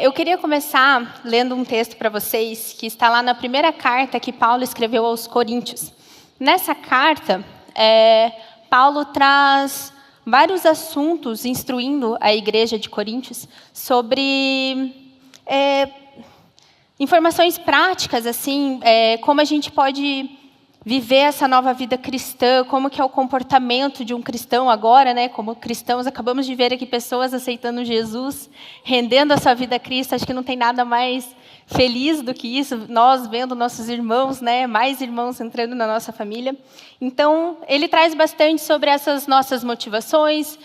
Eu queria começar lendo um texto para vocês que está lá na primeira carta que Paulo escreveu aos Coríntios. Nessa carta, Paulo traz vários assuntos instruindo a igreja de Coríntios sobre informações práticas, assim, como a gente pode viver essa nova vida cristã, como que é o comportamento de um cristão agora, né? Como cristãos, acabamos de ver aqui pessoas aceitando Jesus, rendendo a sua vida a Cristo. Acho que não tem nada mais feliz do que isso, nós vendo nossos irmãos, né? Mais irmãos entrando na nossa família. Então, ele traz bastante sobre essas nossas motivações,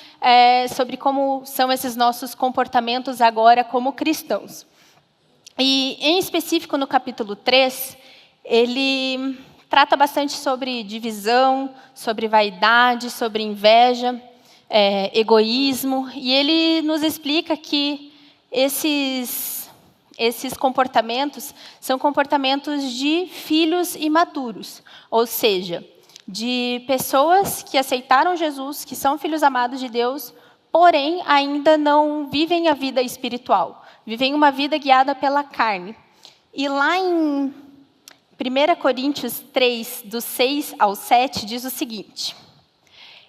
sobre como são esses nossos comportamentos agora como cristãos. E, em específico, no capítulo 3, ele trata bastante sobre divisão, sobre vaidade, sobre inveja, egoísmo. E ele nos explica que esses comportamentos são comportamentos de filhos imaturos. Ou seja, de pessoas que aceitaram Jesus, que são filhos amados de Deus, porém ainda não vivem a vida espiritual. Vivem uma vida guiada pela carne. E lá em 1 Coríntios 3, do 6 ao 7, diz o seguinte: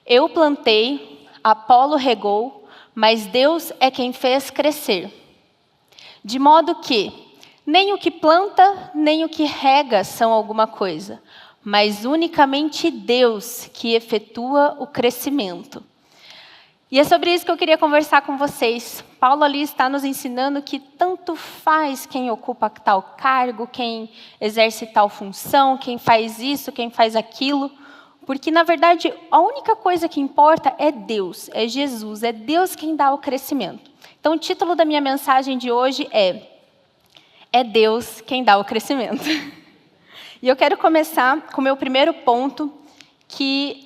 Eu plantei, Apolo regou, mas Deus é quem fez crescer. De modo que nem o que planta, nem o que rega são alguma coisa, mas unicamente Deus que efetua o crescimento. E é sobre isso que eu queria conversar com vocês. Paulo ali está nos ensinando que tanto faz quem ocupa tal cargo, quem exerce tal função, quem faz isso, quem faz aquilo, porque, na verdade, a única coisa que importa é Deus, é Jesus, é Deus quem dá o crescimento. Então, o título da minha mensagem de hoje é Deus quem dá o crescimento. E eu quero começar com o meu primeiro ponto, que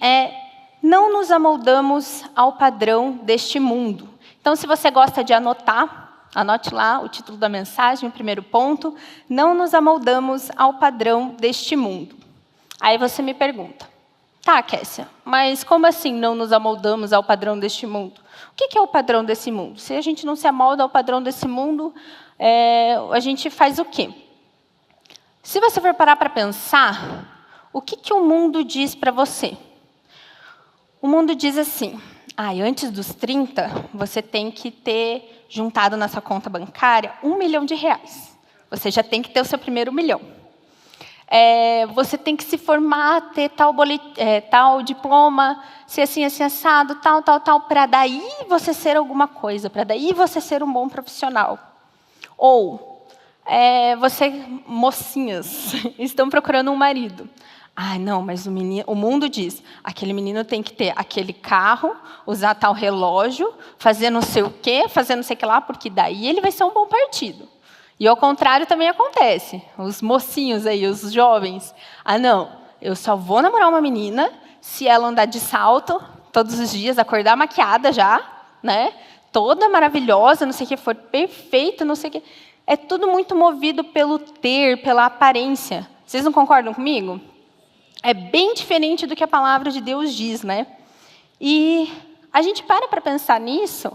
não nos amoldamos ao padrão deste mundo. Então, se você gosta de anotar, anote lá o título da mensagem, o primeiro ponto, não nos amoldamos ao padrão deste mundo. Aí você me pergunta, tá, Kessia, mas como assim não nos amoldamos ao padrão deste mundo? O que é o padrão desse mundo? Se a gente não se amolda ao padrão desse mundo, a gente faz o quê? Se você for parar para pensar, o que o mundo diz para você? O mundo diz assim: antes dos 30, você tem que ter juntado na sua conta bancária R$1 milhão. Você já tem que ter o seu primeiro milhão. Você tem que se formar, ter tal diploma, ser assim, assim, assado, tal, para daí você ser alguma coisa, para daí você ser um bom profissional. Ou, mocinhas, estão procurando um marido. Não, mas o mundo diz, aquele menino tem que ter aquele carro, usar tal relógio, fazer não sei o quê, fazer não sei o que lá, porque daí ele vai ser um bom partido. E ao contrário também acontece. Os mocinhos aí, os jovens, não, eu só vou namorar uma menina se ela andar de salto todos os dias, acordar maquiada já, né? Toda maravilhosa, não sei o que, for perfeita, não sei o que. É tudo muito movido pelo ter, pela aparência. Vocês não concordam comigo? É bem diferente do que a palavra de Deus diz, né? E a gente para pensar nisso,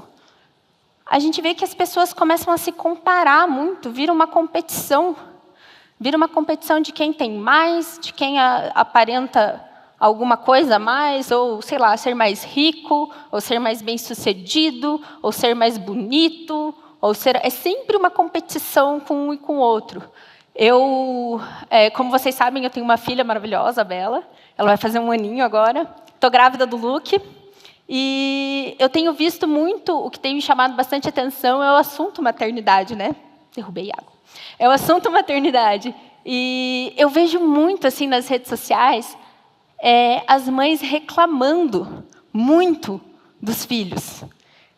a gente vê que as pessoas começam a se comparar muito, vira uma competição de quem tem mais, de quem aparenta alguma coisa a mais, ou, sei lá, ser mais rico, ou ser mais bem-sucedido, ou ser mais bonito, é sempre uma competição com um e com o outro. Como vocês sabem, eu tenho uma filha maravilhosa, a Bela. Ela vai fazer 1 aninho agora. Estou grávida do Luke. E eu tenho visto muito, o que tem me chamado bastante atenção é o assunto maternidade, né? Derrubei água. É o assunto maternidade. E eu vejo muito, assim, nas redes sociais, as mães reclamando muito dos filhos.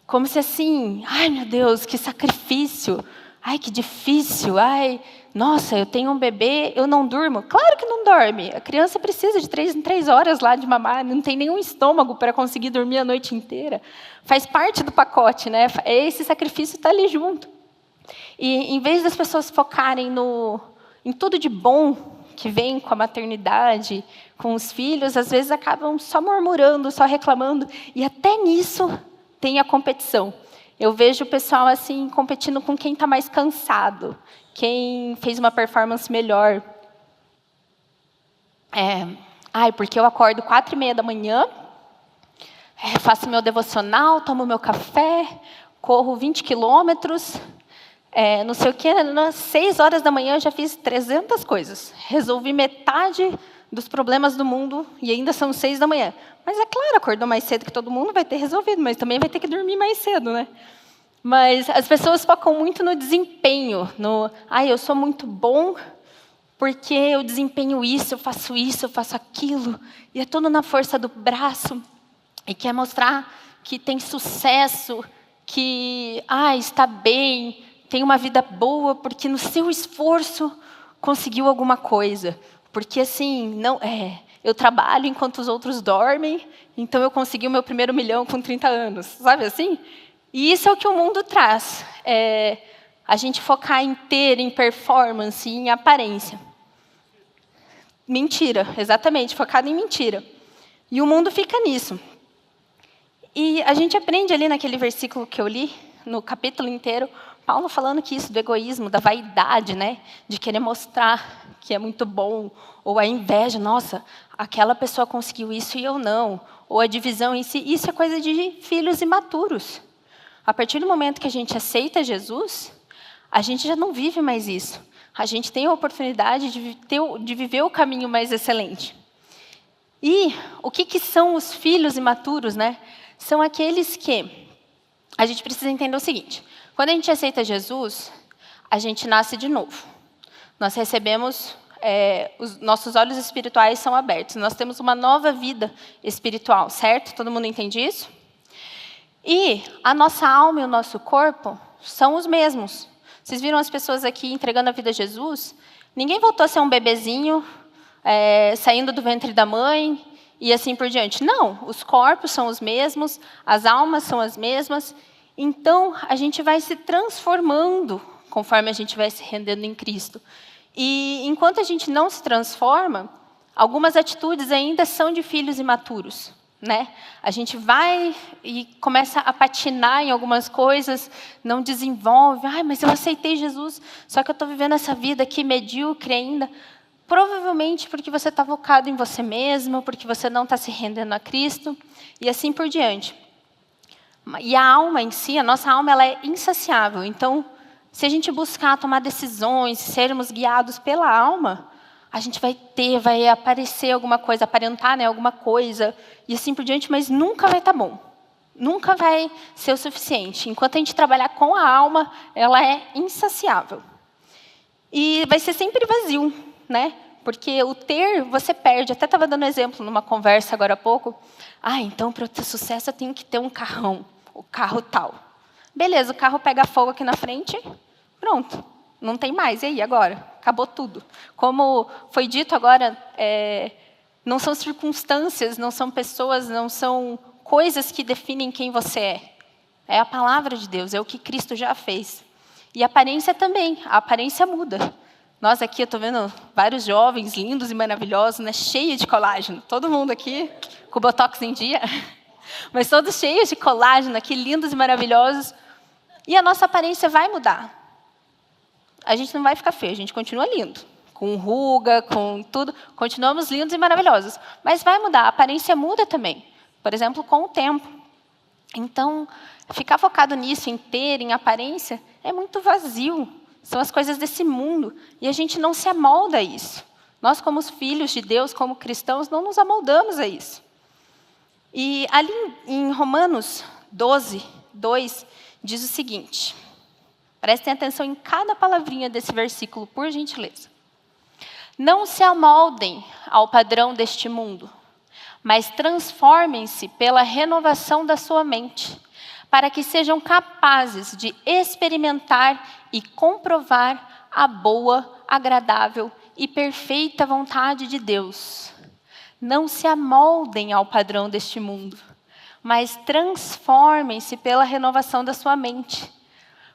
Como se assim, ai, meu Deus, que sacrifício. Ai, que difícil. Ai, nossa, eu tenho um bebê, eu não durmo. Claro que não dorme. A criança precisa de 3 em 3 horas lá de mamar. Não tem nenhum estômago para conseguir dormir a noite inteira. Faz parte do pacote, né? Esse sacrifício está ali junto. E, em vez das pessoas focarem em tudo de bom que vem com a maternidade, com os filhos, às vezes acabam só murmurando, só reclamando. E até nisso tem a competição. Eu vejo o pessoal assim competindo com quem está mais cansado, quem fez uma performance melhor. Porque eu acordo 4h30 da manhã, faço meu devocional, tomo meu café, corro 20 quilômetros, não sei o quê, às 6 horas da manhã eu já fiz 300 coisas. Resolvi metade dos problemas do mundo e ainda são 6 da manhã. Mas é claro, acordou mais cedo que todo mundo, vai ter resolvido, mas também vai ter que dormir mais cedo, né? Mas as pessoas focam muito no desempenho, eu sou muito bom porque eu desempenho isso, eu faço aquilo, e é tudo na força do braço, e quer mostrar que tem sucesso, que está bem, tem uma vida boa, porque no seu esforço conseguiu alguma coisa. Porque assim, eu trabalho enquanto os outros dormem, então eu consegui o meu primeiro milhão com 30 anos, sabe assim? E isso é o que o mundo traz, a gente focar em ter, em performance, em aparência. Mentira, exatamente, focado em mentira. E o mundo fica nisso. E a gente aprende ali naquele versículo que eu li, no capítulo inteiro, Paulo falando que isso do egoísmo, da vaidade, né? De querer mostrar que é muito bom, ou a inveja, nossa, aquela pessoa conseguiu isso e eu não, ou a divisão em si, isso é coisa de filhos imaturos. A partir do momento que a gente aceita Jesus, a gente já não vive mais isso. A gente tem a oportunidade de viver o caminho mais excelente. E o que são os filhos imaturos, né? São aqueles que a gente precisa entender o seguinte: quando a gente aceita Jesus, a gente nasce de novo. Nós recebemos, os nossos olhos espirituais são abertos. Nós temos uma nova vida espiritual, certo? Todo mundo entende isso? E a nossa alma e o nosso corpo são os mesmos. Vocês viram as pessoas aqui entregando a vida a Jesus? Ninguém voltou a ser um bebezinho, saindo do ventre da mãe e assim por diante. Não, os corpos são os mesmos, as almas são as mesmas. Então, a gente vai se transformando conforme a gente vai se rendendo em Cristo. E enquanto a gente não se transforma, algumas atitudes ainda são de filhos imaturos, né? A gente vai e começa a patinar em algumas coisas, não desenvolve. Mas eu aceitei Jesus, só que eu estou vivendo essa vida aqui medíocre ainda. Provavelmente porque você está focado em você mesmo, porque você não está se rendendo a Cristo, e assim por diante. E a alma em si, a nossa alma, ela é insaciável. Então, se a gente buscar tomar decisões, sermos guiados pela alma, a gente vai aparecer alguma coisa, aparentar, né, alguma coisa, e assim por diante, mas nunca vai estar bom. Nunca vai ser o suficiente. Enquanto a gente trabalhar com a alma, ela é insaciável. E vai ser sempre vazio, né? Porque o ter, você perde. Até estava dando exemplo numa conversa agora há pouco. Então, para eu ter sucesso, eu tenho que ter um carrão. O carro tal. Beleza, o carro pega fogo aqui na frente, pronto. Não tem mais. E aí, agora? Acabou tudo. Como foi dito agora, não são circunstâncias, não são pessoas, não são coisas que definem quem você é. É a palavra de Deus, é o que Cristo já fez. E a aparência também, a aparência muda. Nós aqui, eu estou vendo vários jovens lindos e maravilhosos, né, cheios de colágeno. Todo mundo aqui com o botox em dia. Mas todos cheios de colágeno aqui, lindos e maravilhosos. E a nossa aparência vai mudar. A gente não vai ficar feio, a gente continua lindo. Com ruga, com tudo. Continuamos lindos e maravilhosos. Mas vai mudar, a aparência muda também. Por exemplo, com o tempo. Então, ficar focado nisso, em ter, em aparência, é muito vazio. São as coisas desse mundo. E a gente não se amolda a isso. Nós, como os filhos de Deus, como cristãos, não nos amoldamos a isso. E ali em Romanos 12, 2, diz o seguinte. Prestem atenção em cada palavrinha desse versículo, por gentileza. Não se amoldem ao padrão deste mundo, mas transformem-se pela renovação da sua mente, para que sejam capazes de experimentar e comprovar a boa, agradável e perfeita vontade de Deus. Não se amoldem ao padrão deste mundo, mas transformem-se pela renovação da sua mente,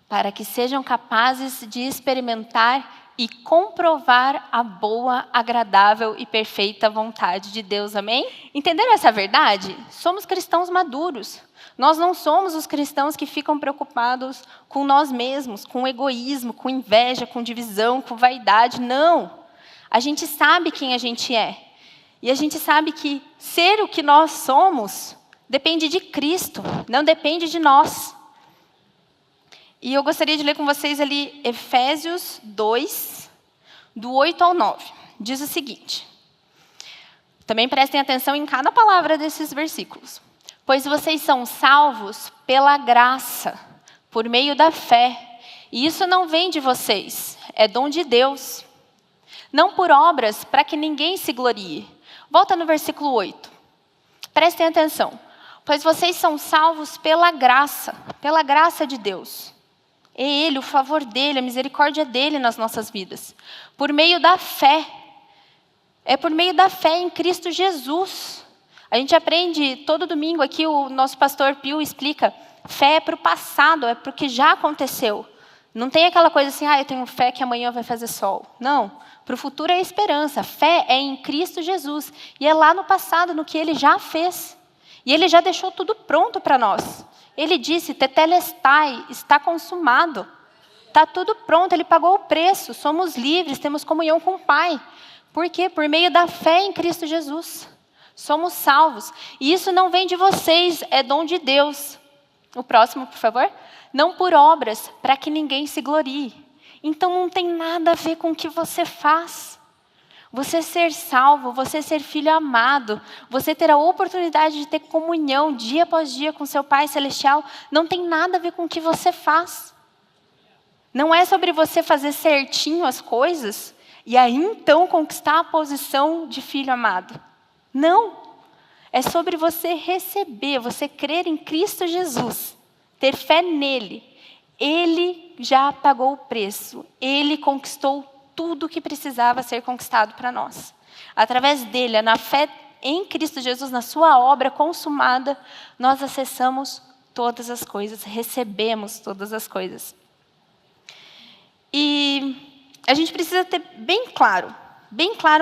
para que sejam capazes de experimentar e comprovar a boa, agradável e perfeita vontade de Deus. Amém? Entenderam essa verdade? Somos cristãos maduros. Nós não somos os cristãos que ficam preocupados com nós mesmos, com egoísmo, com inveja, com divisão, com vaidade. Não. A gente sabe quem a gente é. E a gente sabe que ser o que nós somos depende de Cristo, não depende de nós. E eu gostaria de ler com vocês ali Efésios 2, do 8 ao 9. Diz o seguinte. Também prestem atenção em cada palavra desses versículos. Pois vocês são salvos pela graça, por meio da fé. E isso não vem de vocês, é dom de Deus. Não por obras, para que ninguém se glorie. Volta no versículo 8. Prestem atenção. Pois vocês são salvos pela graça de Deus. É Ele, o favor dEle, a misericórdia dEle nas nossas vidas. Por meio da fé. É por meio da fé em Cristo Jesus. A gente aprende todo domingo aqui, o nosso pastor Pio explica, fé é para o passado, é para o que já aconteceu. Não tem aquela coisa assim, eu tenho fé que amanhã vai fazer sol. Não, para o futuro é esperança. Fé é em Cristo Jesus. E é lá no passado, no que Ele já fez. E Ele já deixou tudo pronto para nós. Ele disse, tetelestai, está consumado. Está tudo pronto, Ele pagou o preço. Somos livres, temos comunhão com o Pai. Por quê? Por meio da fé em Cristo Jesus. Somos salvos. E isso não vem de vocês, é dom de Deus. O próximo, por favor. Não por obras, para que ninguém se glorie. Então não tem nada a ver com o que você faz. Você ser salvo, você ser filho amado, você ter a oportunidade de ter comunhão dia após dia com seu Pai Celestial, não tem nada a ver com o que você faz. Não é sobre você fazer certinho as coisas e aí então conquistar a posição de filho amado. Não. É sobre você receber, você crer em Cristo Jesus, ter fé nele. Ele já pagou o preço, Ele conquistou tudo o que precisava ser conquistado para nós. Através dele, na fé em Cristo Jesus, na sua obra consumada, nós acessamos todas as coisas, recebemos todas as coisas. E a gente precisa ter bem claro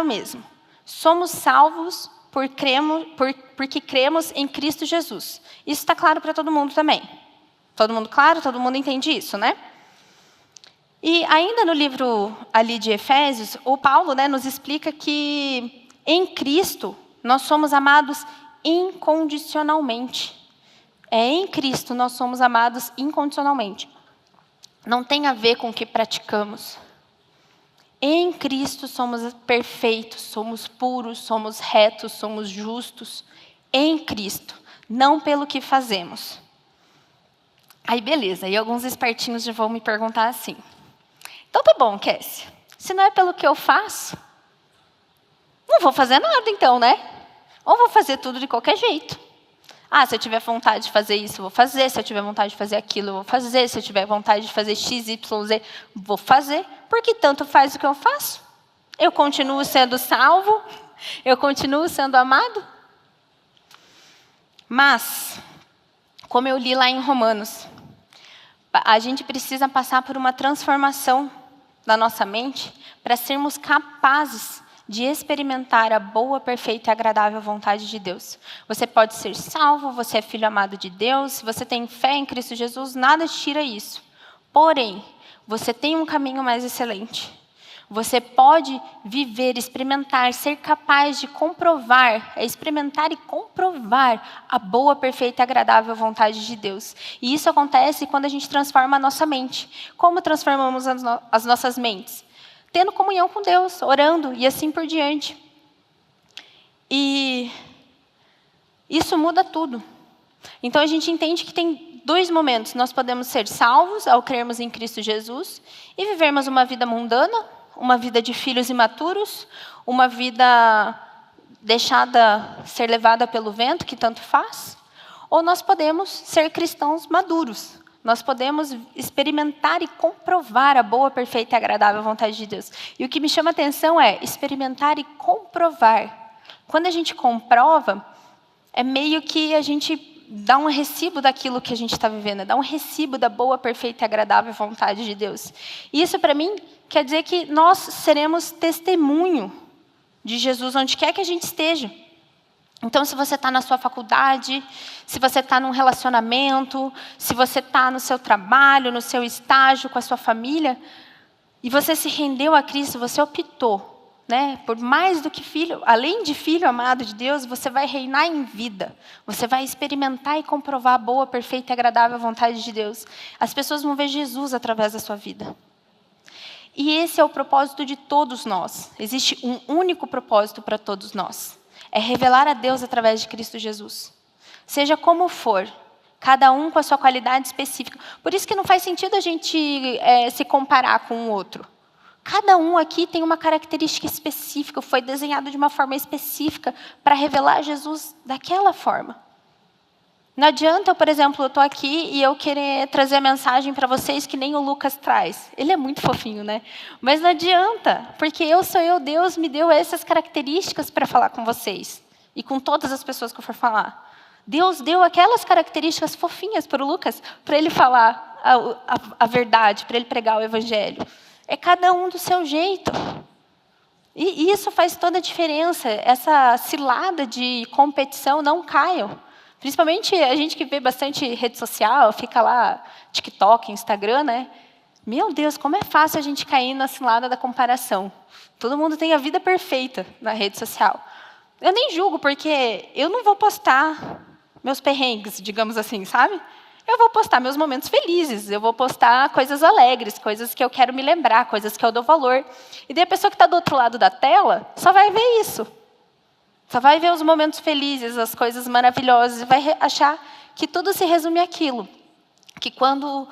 mesmo. Somos salvos porque cremos em Cristo Jesus. Isso está claro para todo mundo também. Todo mundo claro? Todo mundo entende isso, né? E ainda no livro ali de Efésios, o Paulo nos explica que em Cristo nós somos amados incondicionalmente. Em Cristo nós somos amados incondicionalmente. Não tem a ver com o que praticamos. Em Cristo somos perfeitos, somos puros, somos retos, somos justos. Em Cristo, não pelo que fazemos. Aí beleza, e alguns espertinhos já vão me perguntar assim. Então tá bom, Kessia, se não é pelo que eu faço, não vou fazer nada então, né? Ou vou fazer tudo de qualquer jeito. Se eu tiver vontade de fazer isso, eu vou fazer. Se eu tiver vontade de fazer aquilo, eu vou fazer. Se eu tiver vontade de fazer X, Y, Z, vou fazer. Porque tanto faz o que eu faço. Eu continuo sendo salvo, eu continuo sendo amado. Mas, como eu li lá em Romanos, a gente precisa passar por uma transformação na nossa mente para sermos capazes de experimentar a boa, perfeita e agradável vontade de Deus. Você pode ser salvo, você é filho amado de Deus, se você tem fé em Cristo Jesus, nada tira isso. Porém, você tem um caminho mais excelente. Você pode viver, experimentar, ser capaz de comprovar, experimentar e comprovar a boa, perfeita e agradável vontade de Deus. E isso acontece quando a gente transforma a nossa mente. Como transformamos as nossas mentes? Tendo comunhão com Deus, orando e assim por diante. E isso muda tudo. Então a gente entende que tem dois momentos. Nós podemos ser salvos ao crermos em Cristo Jesus e vivermos uma vida mundana, uma vida de filhos imaturos, uma vida deixada ser levada pelo vento, que tanto faz. Ou nós podemos ser cristãos maduros. Nós podemos experimentar e comprovar a boa, perfeita e agradável vontade de Deus. E o que me chama a atenção é experimentar e comprovar. Quando a gente comprova, é meio que a gente dá um recibo daquilo que a gente está vivendo, dá um recibo da boa, perfeita e agradável vontade de Deus. E isso, para mim, quer dizer que nós seremos testemunho de Jesus onde quer que a gente esteja. Então, se você está na sua faculdade, se você está num relacionamento, se você está no seu trabalho, no seu estágio, com a sua família, e você se rendeu a Cristo, você optou, né, por mais do que filho, além de filho amado de Deus, você vai reinar em vida. Você vai experimentar e comprovar a boa, perfeita e agradável vontade de Deus. As pessoas vão ver Jesus através da sua vida. E esse é o propósito de todos nós. Existe um único propósito para todos nós. É revelar a Deus através de Cristo Jesus. Seja como for, cada um com a sua qualidade específica. Por isso que não faz sentido a gente se comparar com o outro. Cada um aqui tem uma característica específica, foi desenhado de uma forma específica para revelar Jesus daquela forma. Não adianta, por exemplo, eu estou aqui e eu querer trazer a mensagem para vocês que nem o Lucas traz. Ele é muito fofinho, né? Mas não adianta, porque eu sou eu, Deus me deu essas características para falar com vocês. E com todas as pessoas que eu for falar. Deus deu aquelas características fofinhas para o Lucas, para ele falar a verdade, para ele pregar o evangelho. É cada um do seu jeito. E isso faz toda a diferença. Essa cilada de competição, não caiam. Principalmente a gente que vê bastante rede social, fica lá, TikTok, Instagram, né? Meu Deus, como é fácil a gente cair na cilada da comparação. Todo mundo tem a vida perfeita na rede social. Eu nem julgo, porque eu não vou postar meus perrengues, digamos assim, sabe? Eu vou postar meus momentos felizes, eu vou postar coisas alegres, coisas que eu quero me lembrar, coisas que eu dou valor. E daí a pessoa que está do outro lado da tela só vai ver isso. Só vai ver os momentos felizes, as coisas maravilhosas, e vai achar que tudo se resume àquilo. Que quando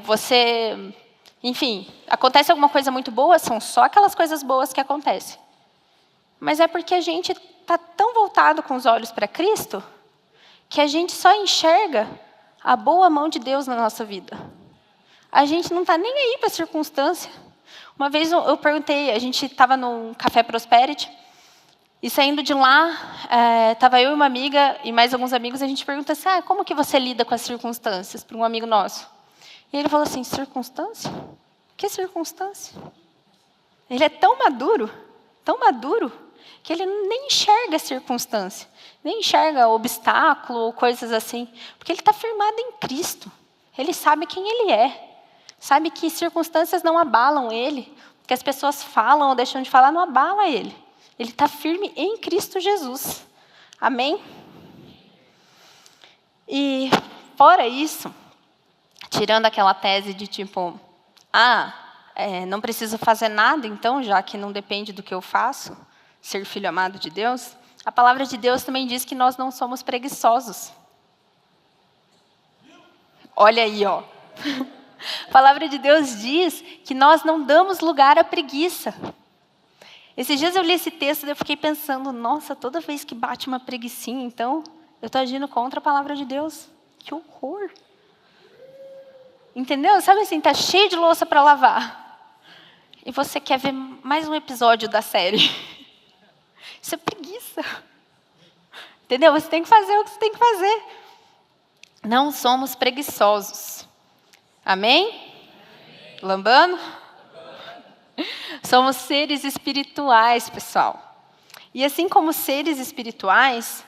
você, enfim, acontece alguma coisa muito boa, são só aquelas coisas boas que acontecem. Mas é porque a gente está tão voltado com os olhos para Cristo, que a gente só enxerga a boa mão de Deus na nossa vida. A gente não está nem aí para a circunstância. Uma vez eu perguntei, a gente estava num Café Prosperity, e saindo de lá, estava eu e uma amiga e mais alguns amigos, a gente pergunta assim, como que você lida com as circunstâncias, para um amigo nosso? E ele falou assim, circunstância? Que circunstância? Ele é tão maduro, que ele nem enxerga a circunstância, nem enxerga obstáculo ou coisas assim, porque ele está firmado em Cristo. Ele sabe quem ele é, sabe que circunstâncias não abalam ele, que as pessoas falam ou deixam de falar, não abala ele. Ele está firme em Cristo Jesus. Amém? E, fora isso, tirando aquela tese de tipo, não preciso fazer nada, então, já que não depende do que eu faço, ser filho amado de Deus, a palavra de Deus também diz que nós não somos preguiçosos. Olha aí, ó. A palavra de Deus diz que nós não damos lugar à preguiça. Esses dias eu li esse texto e eu fiquei pensando, nossa, toda vez que bate uma preguicinha, então, eu estou agindo contra a palavra de Deus. Que horror! Entendeu? Sabe assim, está cheio de louça para lavar. E você quer ver mais um episódio da série. Isso é preguiça. Entendeu? Você tem que fazer o que você tem que fazer. Não somos preguiçosos. Amém? Amém. Lambano? Somos seres espirituais, pessoal. E assim como seres espirituais,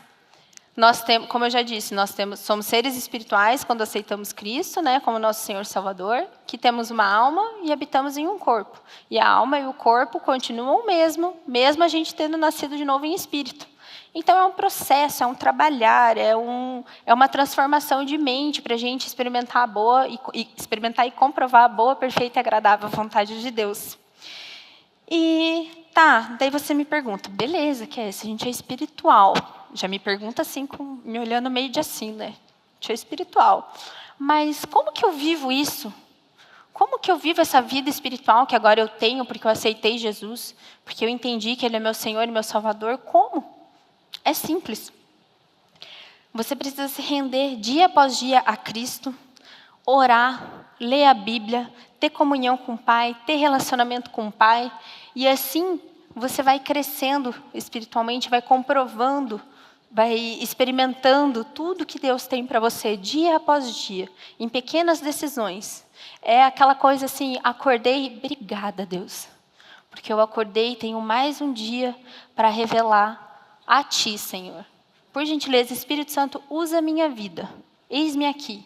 nós temos, como eu já disse, somos seres espirituais quando aceitamos Cristo, né, como nosso Senhor Salvador, que temos uma alma e habitamos em um corpo. E a alma e o corpo continuam o mesmo a gente tendo nascido de novo em espírito. Então é um processo, é um trabalhar, é uma transformação de mente para a gente experimentar experimentar e comprovar a boa, perfeita e agradável vontade de Deus. E daí você me pergunta, beleza, que é isso? A gente é espiritual. Já me pergunta assim, me olhando meio de assim, né? A gente é espiritual. Mas como que eu vivo isso? Como que eu vivo essa vida espiritual que agora eu tenho porque eu aceitei Jesus? Porque eu entendi que Ele é meu Senhor e meu Salvador? Como? É simples. Você precisa se render dia após dia a Cristo, orar, ler a Bíblia, ter comunhão com o Pai, ter relacionamento com o Pai. E assim você vai crescendo espiritualmente, vai comprovando, vai experimentando tudo que Deus tem para você dia após dia, em pequenas decisões. É aquela coisa assim, acordei, obrigada, Deus. Porque eu acordei e tenho mais um dia para revelar a Ti, Senhor. Por gentileza, Espírito Santo, usa a minha vida. Eis-me aqui.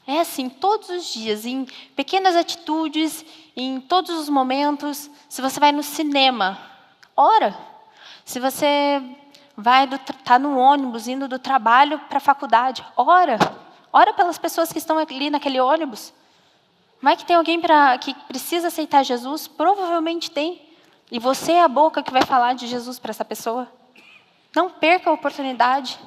É assim, todos os dias, em pequenas atitudes, em todos os momentos. Se você vai no cinema, ora. Se você está no ônibus, indo do trabalho para a faculdade, ora. Ora pelas pessoas que estão ali naquele ônibus. Vai que tem alguém que precisa aceitar Jesus? Provavelmente tem. E você é a boca que vai falar de Jesus para essa pessoa. Não perca a oportunidade.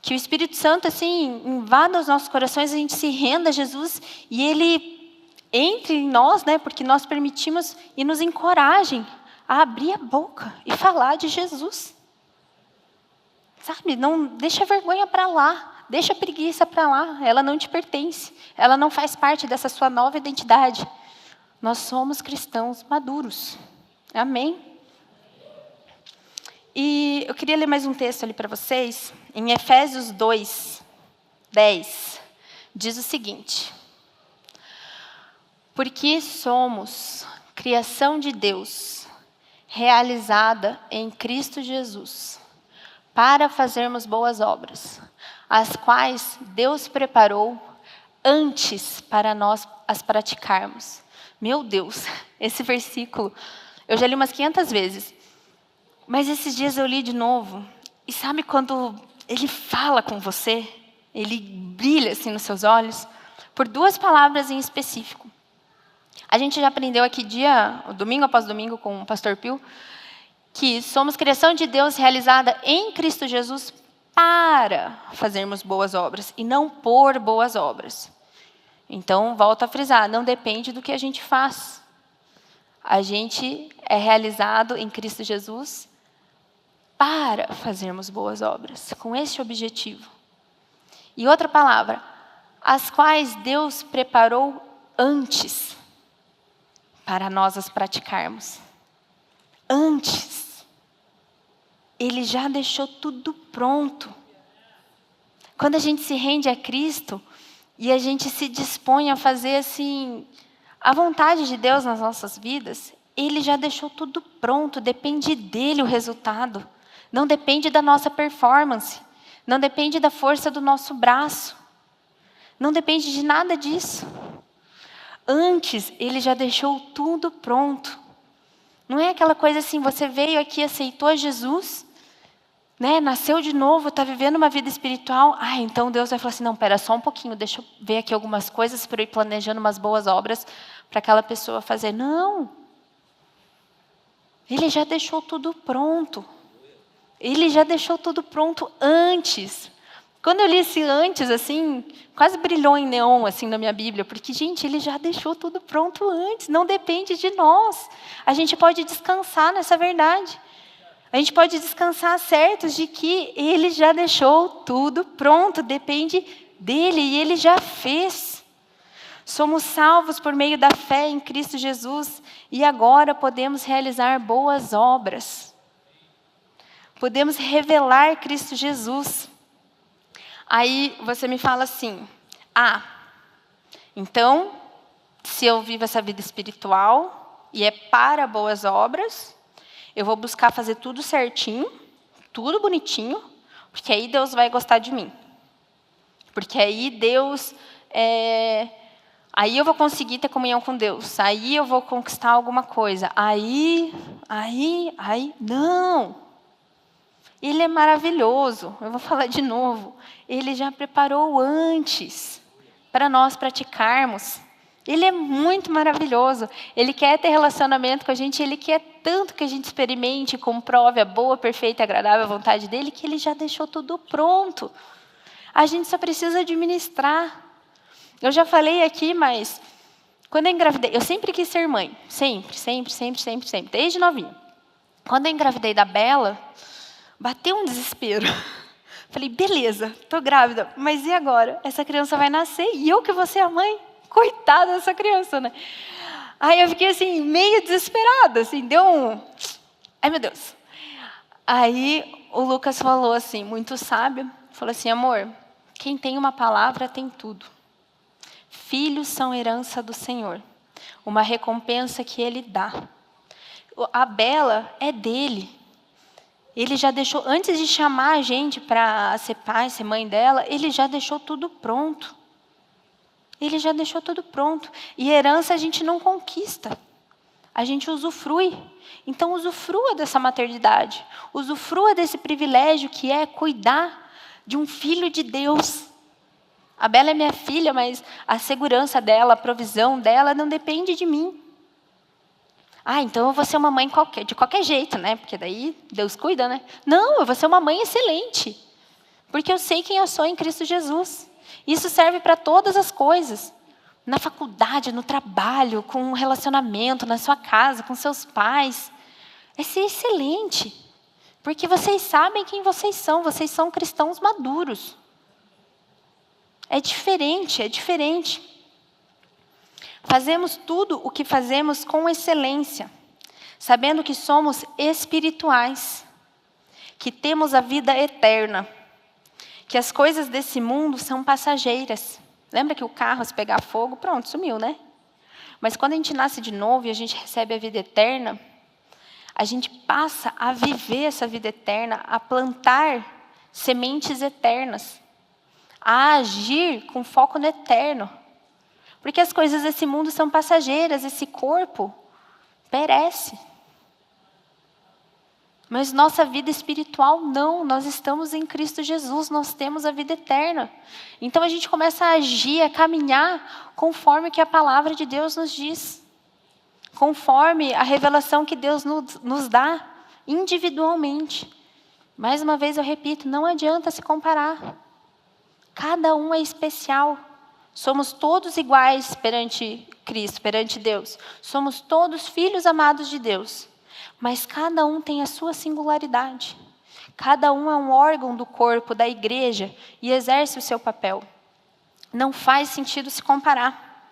Que o Espírito Santo, assim, invada os nossos corações, a gente se renda a Jesus e Ele entre em nós, né? Porque nós permitimos e nos encorajem a abrir a boca e falar de Jesus. Sabe? Não deixa a vergonha para lá. Deixa a preguiça para lá, ela não te pertence. Ela não faz parte dessa sua nova identidade. Nós somos cristãos maduros. Amém? E eu queria ler mais um texto ali para vocês. Em Efésios 2, 10, diz o seguinte. Porque somos criação de Deus, realizada em Cristo Jesus, para fazermos boas obras, as quais Deus preparou antes para nós as praticarmos. Meu Deus, esse versículo, eu já li umas 500 vezes, mas esses dias eu li de novo, e sabe quando ele fala com você, ele brilha assim nos seus olhos, por duas palavras em específico. A gente já aprendeu aqui domingo após domingo com o pastor Pio, que somos criação de Deus realizada em Cristo Jesus para fazermos boas obras e não por boas obras. Então, volto a frisar, não depende do que a gente faz. A gente é realizado em Cristo Jesus para fazermos boas obras, com esse objetivo. E outra palavra, as quais Deus preparou antes para nós as praticarmos. Antes. Ele já deixou tudo pronto. Quando a gente se rende a Cristo e a gente se dispõe a fazer assim a vontade de Deus nas nossas vidas, Ele já deixou tudo pronto, depende dele o resultado. Não depende da nossa performance, não depende da força do nosso braço, não depende de nada disso. Antes, Ele já deixou tudo pronto. Não é aquela coisa assim, você veio aqui, aceitou Jesus, né, nasceu de novo, está vivendo uma vida espiritual. Então Deus vai falar assim, não, espera só um pouquinho, deixa eu ver aqui algumas coisas para eu ir planejando umas boas obras para aquela pessoa fazer. Não. Ele já deixou tudo pronto. Ele já deixou tudo pronto antes. Quando eu li esse antes, assim, quase brilhou em neon assim na minha Bíblia, porque, gente, Ele já deixou tudo pronto antes, não depende de nós. A gente pode descansar nessa verdade. A gente pode descansar certos de que Ele já deixou tudo pronto, depende dEle e Ele já fez. Somos salvos por meio da fé em Cristo Jesus e agora podemos realizar boas obras. Podemos revelar Cristo Jesus. Aí você me fala assim, então, se eu vivo essa vida espiritual e é para boas obras, eu vou buscar fazer tudo certinho, tudo bonitinho, porque aí Deus vai gostar de mim. Porque aí aí eu vou conseguir ter comunhão com Deus. Aí eu vou conquistar alguma coisa. Não. Ele é maravilhoso. Eu vou falar de novo. Ele já preparou antes para nós praticarmos. Ele é muito maravilhoso. Ele quer ter relacionamento com a gente. Ele quer tanto que a gente experimente e comprove a boa, perfeita e agradável vontade dele, que Ele já deixou tudo pronto. A gente só precisa administrar. Eu já falei aqui, mas quando eu engravidei, eu sempre quis ser mãe. Sempre, desde novinha. Quando eu engravidei da Bela, bateu um desespero. Falei, beleza, estou grávida, mas e agora? Essa criança vai nascer e eu que vou ser a mãe? Coitada dessa criança, né? Aí eu fiquei assim, meio desesperada, assim, deu um... Ai, meu Deus. Aí o Lucas falou assim, muito sábio, falou assim, amor, quem tem uma palavra tem tudo. Filhos são herança do Senhor, uma recompensa que Ele dá. A Bela é dele. Ele já deixou, antes de chamar a gente para ser pai, ser mãe dela, Ele já deixou tudo pronto. Ele já deixou tudo pronto. E herança a gente não conquista, a gente usufrui. Então usufrua dessa maternidade, usufrua desse privilégio que é cuidar de um filho de Deus. A Bela é minha filha, mas a segurança dela, a provisão dela não depende de mim. Então eu vou ser uma mãe de qualquer jeito, né? Porque daí Deus cuida, né? Não, eu vou ser uma mãe excelente. Porque eu sei quem eu sou em Cristo Jesus. Isso serve para todas as coisas. Na faculdade, no trabalho, com um relacionamento, na sua casa, com seus pais. É ser excelente. Porque vocês sabem quem vocês são cristãos maduros. É diferente, é diferente. Fazemos tudo o que fazemos com excelência, sabendo que somos espirituais, que temos a vida eterna, que as coisas desse mundo são passageiras. Lembra que o carro, se pegar fogo, pronto, sumiu, né? Mas quando a gente nasce de novo e a gente recebe a vida eterna, a gente passa a viver essa vida eterna, a plantar sementes eternas, a agir com foco no eterno. Porque as coisas desse mundo são passageiras, esse corpo perece. Mas nossa vida espiritual não, nós estamos em Cristo Jesus, nós temos a vida eterna. Então a gente começa a agir, a caminhar conforme o que a palavra de Deus nos diz. Conforme a revelação que Deus nos dá individualmente. Mais uma vez eu repito, não adianta se comparar. Cada um é especial. Somos todos iguais perante Cristo, perante Deus. Somos todos filhos amados de Deus. Mas cada um tem a sua singularidade. Cada um é um órgão do corpo, da igreja, e exerce o seu papel. Não faz sentido se comparar.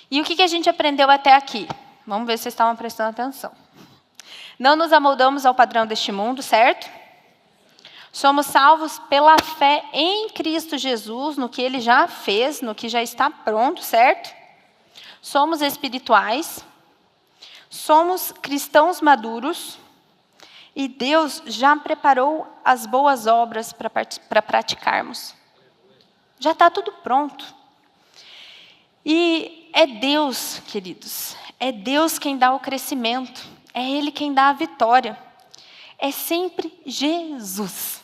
E o que a gente aprendeu até aqui? Vamos ver se vocês estavam prestando atenção. Não nos amoldamos ao padrão deste mundo, certo? Somos salvos pela fé em Cristo Jesus, no que Ele já fez, no que já está pronto, certo? Somos espirituais, somos cristãos maduros, e Deus já preparou as boas obras para praticarmos. Já está tudo pronto. E é Deus, queridos, é Deus quem dá o crescimento, é Ele quem dá a vitória. É sempre Jesus.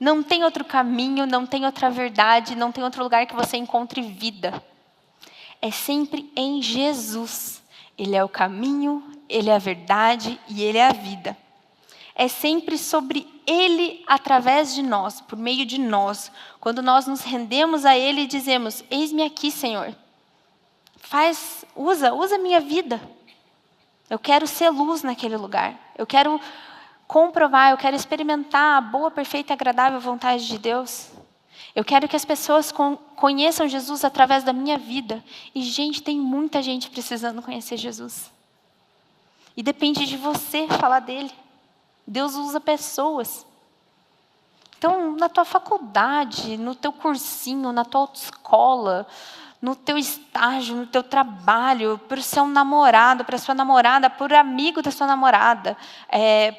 Não tem outro caminho, não tem outra verdade, não tem outro lugar que você encontre vida. É sempre em Jesus. Ele é o caminho, Ele é a verdade e Ele é a vida. É sempre sobre Ele, através de nós, por meio de nós. Quando nós nos rendemos a Ele e dizemos, eis-me aqui, Senhor. Usa a minha vida. Eu quero ser luz naquele lugar. Eu quero comprovar, eu quero experimentar a boa, perfeita e agradável vontade de Deus. Eu quero que as pessoas conheçam Jesus através da minha vida. E, gente, tem muita gente precisando conhecer Jesus. E depende de você falar dele. Deus usa pessoas. Então, na tua faculdade, no teu cursinho, na tua autoescola, no teu estágio, no teu trabalho, para o seu namorado, para a sua namorada, para o amigo da sua namorada,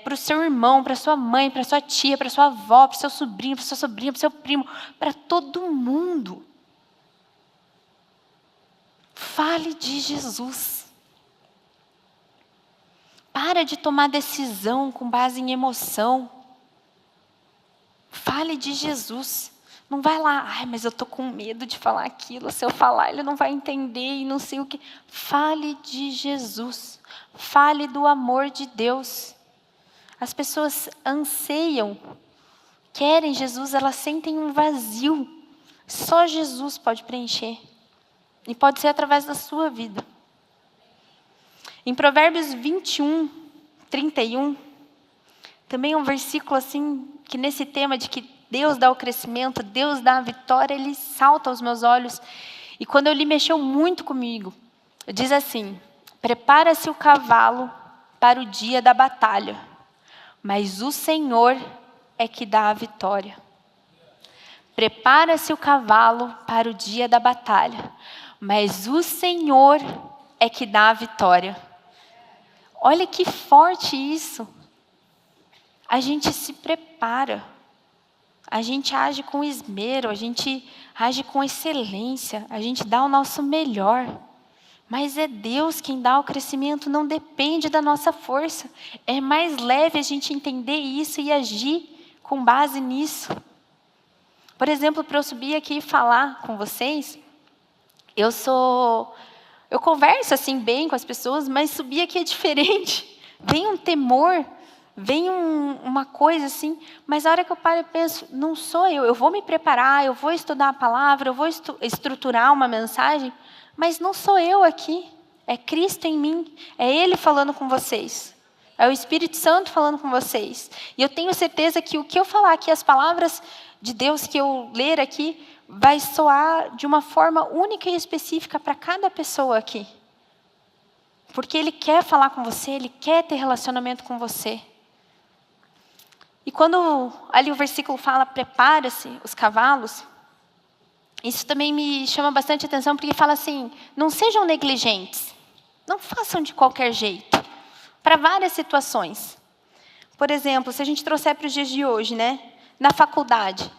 para o seu irmão, para a sua mãe, para a sua tia, para a sua avó, para o seu sobrinho, para a sua sobrinha, para o seu primo, para todo mundo. Fale de Jesus. Para de tomar decisão com base em emoção. Fale de Jesus. Não vai lá, mas eu estou com medo de falar aquilo. Se eu falar, ele não vai entender e não sei o que. Fale de Jesus. Fale do amor de Deus. As pessoas anseiam, querem Jesus, elas sentem um vazio. Só Jesus pode preencher. E pode ser através da sua vida. Em Provérbios 21, 31, também é um versículo assim, que nesse tema de que Deus dá o crescimento, Deus dá a vitória, ele salta aos meus olhos. E quando eu li, mexeu muito comigo. Diz assim, prepara-se o cavalo para o dia da batalha, mas o Senhor é que dá a vitória. Prepara-se o cavalo para o dia da batalha, mas o Senhor é que dá a vitória. Olha que forte isso. A gente se prepara, a gente age com esmero, a gente age com excelência, a gente dá o nosso melhor. Mas é Deus quem dá o crescimento, não depende da nossa força. É mais leve a gente entender isso e agir com base nisso. Por exemplo, para eu subir aqui e falar com vocês, eu converso assim bem com as pessoas, mas subir aqui é diferente. Vem um temor, vem uma coisa assim, mas a hora que eu paro e penso, não sou eu vou me preparar, eu vou estudar a palavra, eu vou estruturar uma mensagem, mas não sou eu aqui, é Cristo em mim, é Ele falando com vocês, é o Espírito Santo falando com vocês. E eu tenho certeza que o que eu falar aqui, as palavras de Deus que eu ler aqui, vai soar de uma forma única e específica para cada pessoa aqui. Porque Ele quer falar com você, Ele quer ter relacionamento com você. E quando ali o versículo fala, prepara-se os cavalos, isso também me chama bastante atenção, porque fala assim, não sejam negligentes, não façam de qualquer jeito, para várias situações. Por exemplo, se a gente trouxer para os dias de hoje, né? Na faculdade.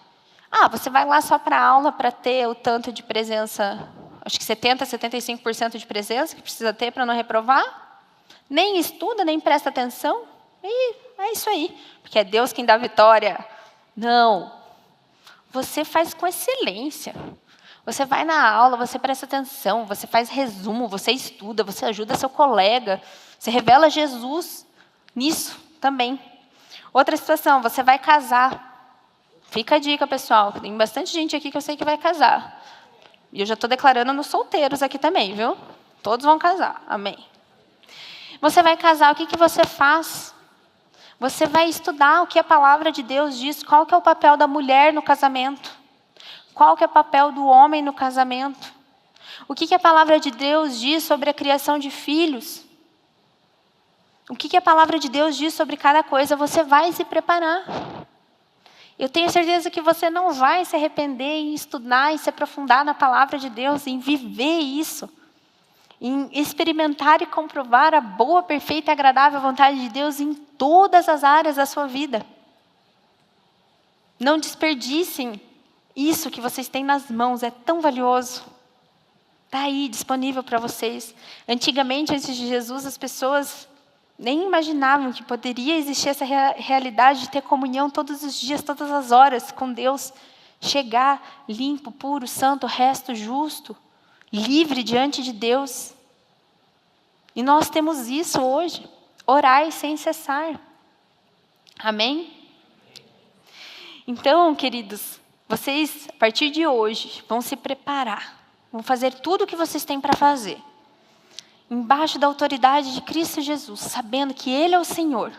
Você vai lá só para aula para ter o tanto de presença, acho que 70%, 75% de presença que precisa ter para não reprovar. Nem estuda, nem presta atenção. E é isso aí, porque é Deus quem dá a vitória. Não. Você faz com excelência. Você vai na aula, você presta atenção, você faz resumo, você estuda, você ajuda seu colega. Você revela Jesus nisso também. Outra situação, você vai casar. Fica a dica, pessoal. Tem bastante gente aqui que eu sei que vai casar. E eu já estou declarando nos solteiros aqui também, viu? Todos vão casar. Amém. Você vai casar, o que você faz? Você vai estudar o que a palavra de Deus diz, qual que é o papel da mulher no casamento, qual que é o papel do homem no casamento, o que a palavra de Deus diz sobre a criação de filhos, o que a palavra de Deus diz sobre cada coisa, você vai se preparar. Eu tenho certeza que você não vai se arrepender em estudar, em se aprofundar na palavra de Deus, em viver isso, em experimentar e comprovar a boa, perfeita e agradável vontade de Deus em todas as áreas da sua vida. Não desperdicem isso que vocês têm nas mãos, é tão valioso. Está aí, disponível para vocês. Antigamente, antes de Jesus, as pessoas nem imaginavam que poderia existir essa realidade de ter comunhão todos os dias, todas as horas com Deus. Chegar limpo, puro, santo, reto, justo, livre diante de Deus. E nós temos isso hoje. Orai sem cessar. Amém? Então, queridos, vocês, a partir de hoje, vão se preparar. Vão fazer tudo o que vocês têm para fazer. Embaixo da autoridade de Cristo Jesus, sabendo que Ele é o Senhor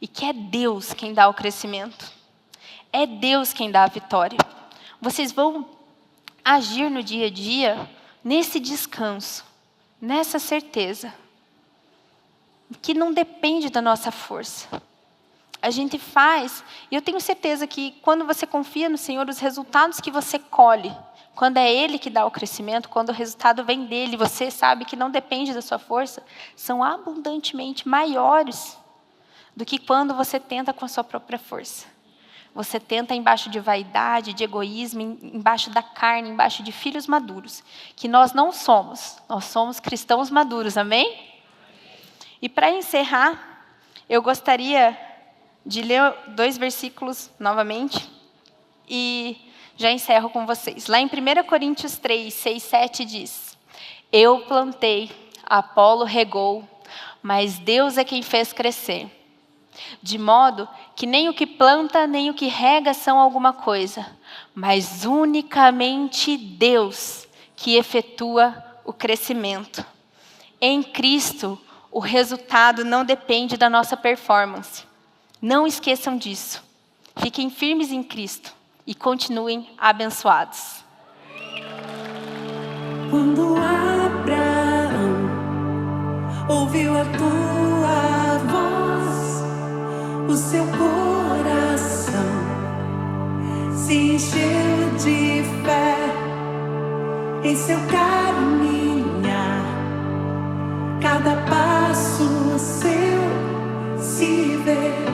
e que é Deus quem dá o crescimento. É Deus quem dá a vitória. Vocês vão agir no dia a dia nesse descanso, nessa certeza, que não depende da nossa força. A gente faz, e eu tenho certeza que quando você confia no Senhor, os resultados que você colhe, quando é Ele que dá o crescimento, quando o resultado vem dEle, você sabe que não depende da sua força, são abundantemente maiores do que quando você tenta com a sua própria força. Você tenta embaixo de vaidade, de egoísmo, embaixo da carne, embaixo de filhos maduros, que nós não somos, nós somos cristãos maduros, amém? E para encerrar, eu gostaria de ler 2 versículos novamente e já encerro com vocês. Lá em 1 Coríntios 3, 6, 7 diz: Eu plantei, Apolo regou, mas Deus é quem fez crescer. De modo que nem o que planta, nem o que rega são alguma coisa, mas unicamente Deus que efetua o crescimento. Em Cristo, o resultado não depende da nossa performance. Não esqueçam disso. Fiquem firmes em Cristo e continuem abençoados. Quando Abraão ouviu a tua voz, o seu coração se encheu de fé em seu caminhar. Cada passo seu se vê.